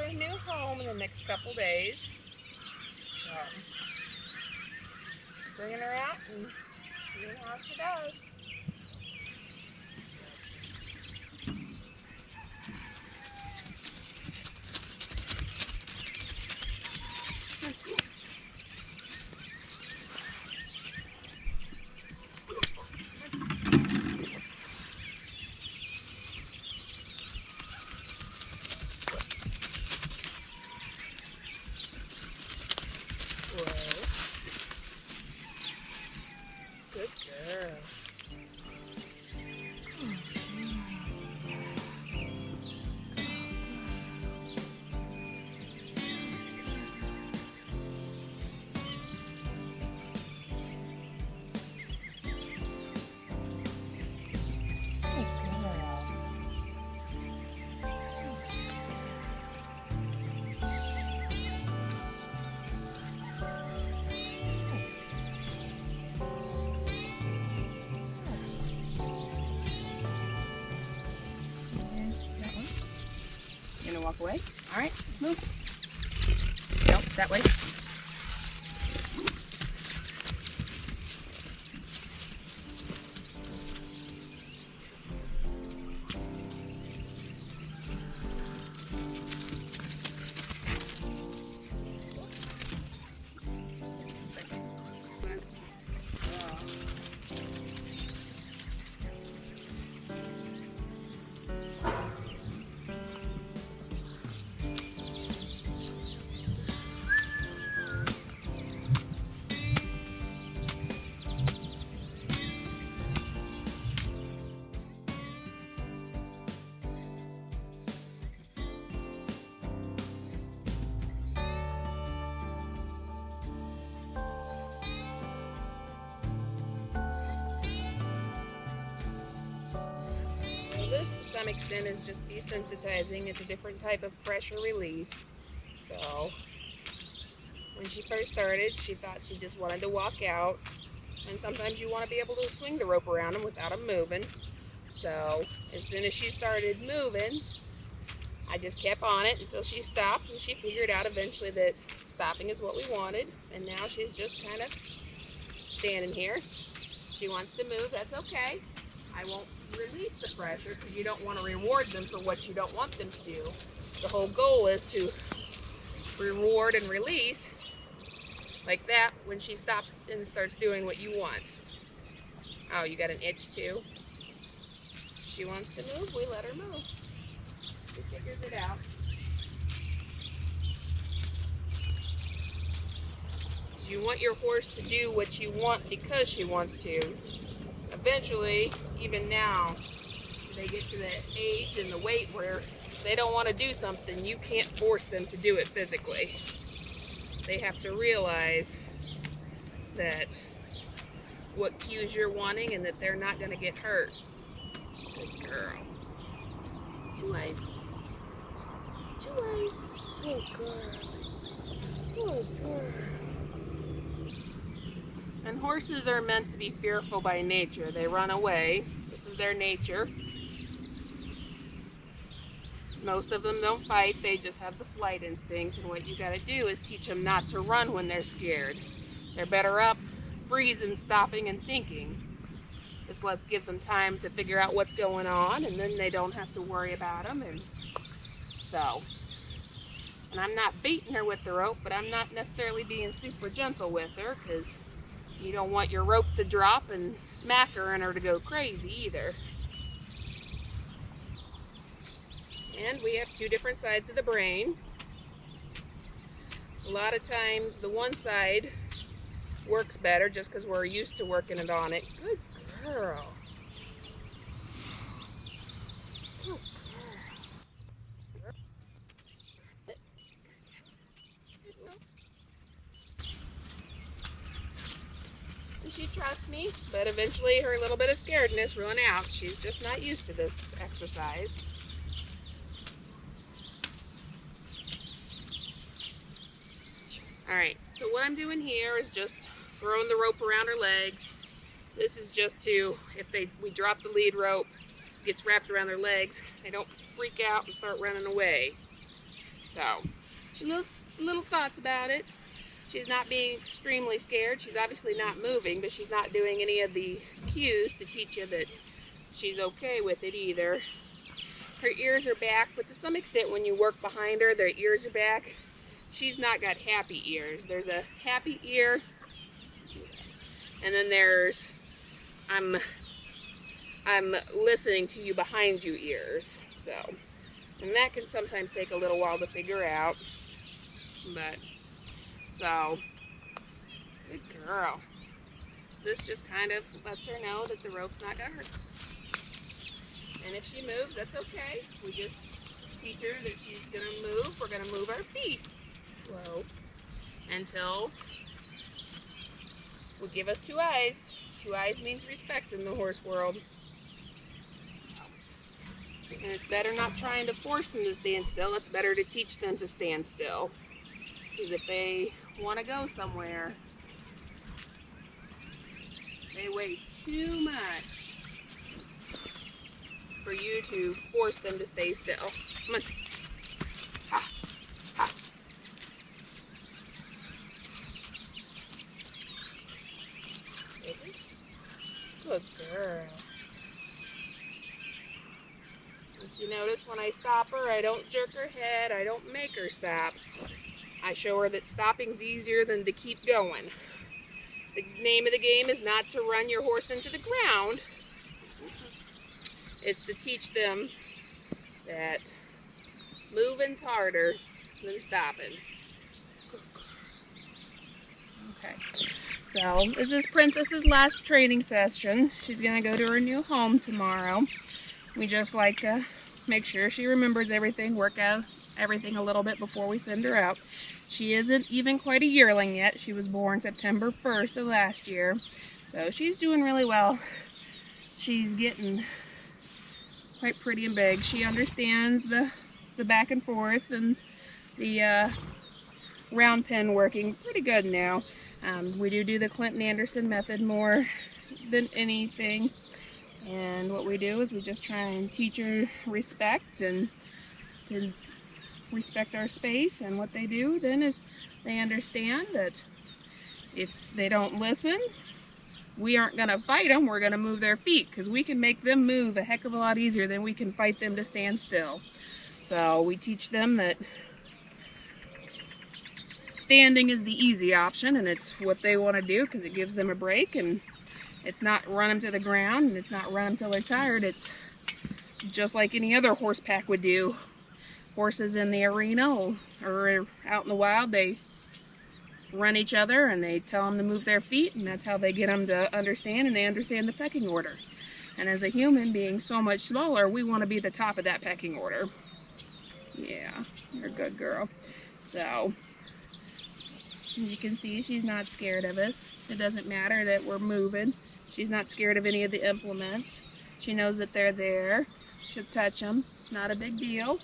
a new home in the next couple days. So, bringing her out and seeing how she does. Good girl. You gonna walk away? All right, move. Nope, that way. This to some extent is just desensitizing. It's a different type of pressure release. So when she first started, she thought she just wanted to walk out, and sometimes you want to be able to swing the rope around them without them moving. So as soon as she started moving, I just kept on it until she stopped, and she figured out eventually that stopping is what we wanted, and now she's just kind of standing here. She wants to move, that's okay. I won't release the pressure because you don't want to reward them for what you don't want them to do. The whole goal is to reward and release like that when she stops and starts doing what you want. Oh, you got an itch too? She wants to move, we let her move. She figures it out. You want your horse to do what you want because she wants to. Eventually, even now, they get to the age and the weight where they don't want to do something, you can't force them to do it physically. They have to realize that what cues you're wanting and that they're not going to get hurt. Good girl. 2 eyes. 2 eyes. Good girl. Good girl. And horses are meant to be fearful by nature. They run away. This is their nature. Most of them don't fight, they just have the flight instinct, and what you gotta do is teach them not to run when they're scared. They're better up freezing, stopping, and thinking. This gives them time to figure out what's going on, and then they don't have to worry about them. And I'm not beating her with the rope, but I'm not necessarily being super gentle with her, because you don't want your rope to drop and smack her and her to go crazy either. And we have 2 different sides of the brain. A lot of times the one side works better just because we're used to working it on it. Good girl. Good girl. She trusts me, but eventually her little bit of scaredness run out. She's just not used to this exercise. Alright, so what I'm doing here is just throwing the rope around her legs. This is just to, if we drop the lead rope, gets wrapped around their legs, they don't freak out and start running away. So she has little thoughts about it. She's not being extremely scared. She's obviously not moving, but she's not doing any of the cues to teach you that she's okay with it either. Her ears are back, but to some extent when you work behind her, their ears are back. She's not got happy ears. There's a happy ear, and then there's I'm listening to you behind you ears. So, and that can sometimes take a little while to figure out. But, so, good girl. This just kind of lets her know that the rope's not gonna hurt. And if she moves, that's okay. We just teach her that she's gonna move. We're gonna move our feet slow until we give us 2 eyes. 2 eyes means respect in the horse world. And it's better not trying to force them to stand still. It's better to teach them to stand still. Because if they want to go somewhere, they wait too much for you to force them to stay still. Come on. Ha. Ha. Good girl. If you notice, when I stop her, I don't jerk her head. I don't make her stop. I show her that stopping's easier than to keep going. The name of the game is not to run your horse into the ground. It's to teach them that moving's harder than stopping. Okay, so this is Princess's last training session. She's gonna go to her new home tomorrow. We just like to make sure she remembers everything, work out everything a little bit before we send her out. She isn't even quite a yearling yet. She was born September 1st of last year. So she's doing really well. She's getting quite pretty and big. She understands the back and forth and the round pen working pretty good now. We do the Clinton Anderson method more than anything. And what we do is we just try and teach her respect and to respect our space. And what they do then is they understand that if they don't listen, we aren't going to fight them. We're going to move their feet, because we can make them move a heck of a lot easier than we can fight them to stand still. So we teach them that standing is the easy option, and it's what they want to do because it gives them a break, and it's not run them to the ground, and it's not run them till they're tired. It's just like any other horse pack would do. Horses in the arena or out in the wild, they run each other and they tell them to move their feet, and that's how they get them to understand, and they understand the pecking order. And as a human being so much smaller, we want to be the top of that pecking order. Yeah, you're a good girl. So, as you can see, she's not scared of us. It doesn't matter that we're moving. She's not scared of any of the implements. She knows that they're there. She'll touch them. It's not a big deal.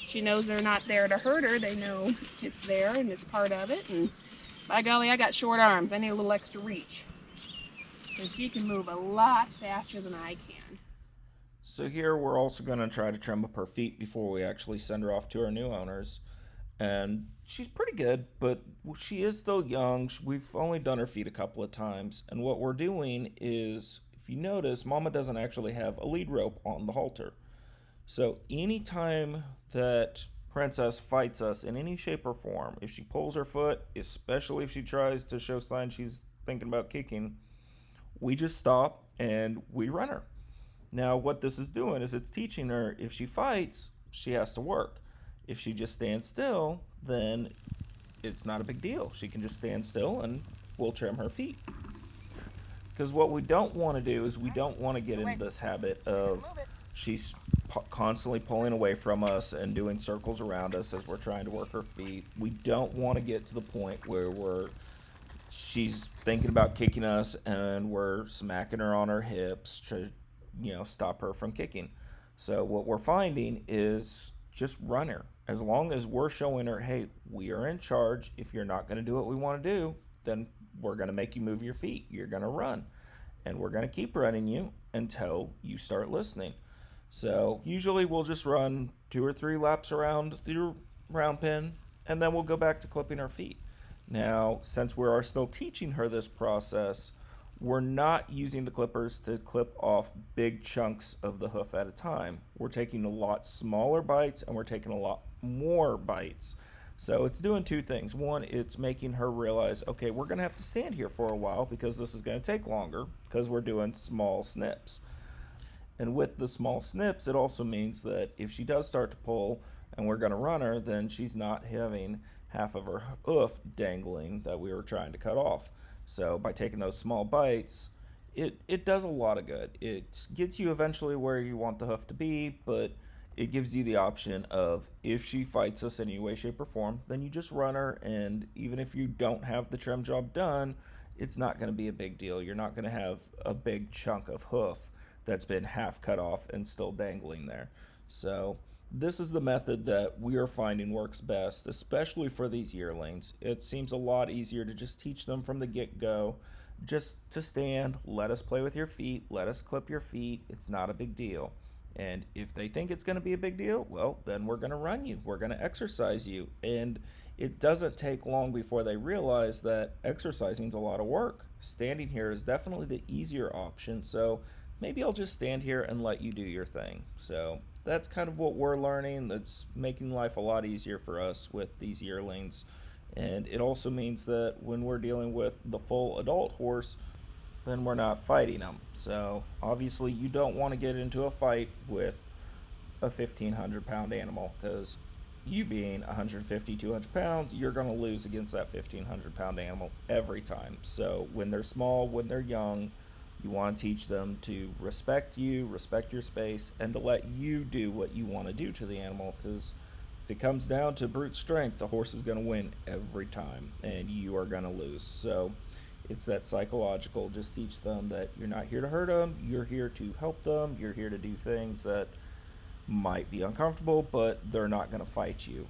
She knows they're not there to hurt her. They know it's there and it's part of it. And by golly, I got short arms. I need a little extra reach. And she can move a lot faster than I can. So here we're also going to try to trim up her feet before we actually send her off to our new owners. And she's pretty good, but she is still young. We've only done her feet a couple of times. And what we're doing is, if you notice, Mama doesn't actually have a lead rope on the halter. So anytime that Princess fights us in any shape or form, if she pulls her foot, especially if she tries to show signs she's thinking about kicking, we just stop and we run her. Now what this is doing is it's teaching her, if she fights, she has to work. If she just stands still, then it's not a big deal. She can just stand still and we'll trim her feet. Because what we don't want to do is we don't want to get into this habit of she's constantly pulling away from us and doing circles around us as we're trying to work her feet. We don't want to get to the point where she's thinking about kicking us and we're smacking her on her hips to, stop her from kicking. So what we're finding is just run her. As long as we're showing her, hey, we are in charge. If you're not going to do what we want to do, then we're going to make you move your feet. You're going to run. And we're going to keep running you until you start listening. So usually we'll just run 2 or 3 laps around round pin, and then we'll go back to clipping her feet. Now, since we are still teaching her this process, we're not using the clippers to clip off big chunks of the hoof at a time. We're taking a lot smaller bites and we're taking a lot more bites. So it's doing two things. One, it's making her realize, okay, we're going to have to stand here for a while because this is going to take longer because we're doing small snips. And with the small snips, it also means that if she does start to pull and we're going to run her, then she's not having half of her hoof dangling that we were trying to cut off. So by taking those small bites, it does a lot of good. It gets you eventually where you want the hoof to be, but it gives you the option of if she fights us in any way, shape, or form, then you just run her, and even if you don't have the trim job done, it's not going to be a big deal. You're not going to have a big chunk of hoof that's been half cut off and still dangling there. So this is the method that we are finding works best, especially for these yearlings. It seems a lot easier to just teach them from the get-go, just to stand, let us play with your feet, let us clip your feet. It's not a big deal. And if they think it's going to be a big deal, well, then we're going to run you. We're going to exercise you. And it doesn't take long before they realize that exercising is a lot of work. Standing here is definitely the easier option. So maybe I'll just stand here and let you do your thing. So that's kind of what we're learning. That's making life a lot easier for us with these yearlings. And it also means that when we're dealing with the full adult horse, then we're not fighting them. So obviously you don't want to get into a fight with a 1,500-pound animal because you being 150, 200 pounds, you're going to lose against that 1,500-pound animal every time. So when they're small, when they're young, you want to teach them to respect you, respect your space, and to let you do what you want to do to the animal, because if it comes down to brute strength, the horse is going to win every time and you are going to lose. So it's that psychological, just teach them that you're not here to hurt them, you're here to help them, you're here to do things that might be uncomfortable, but they're not going to fight you.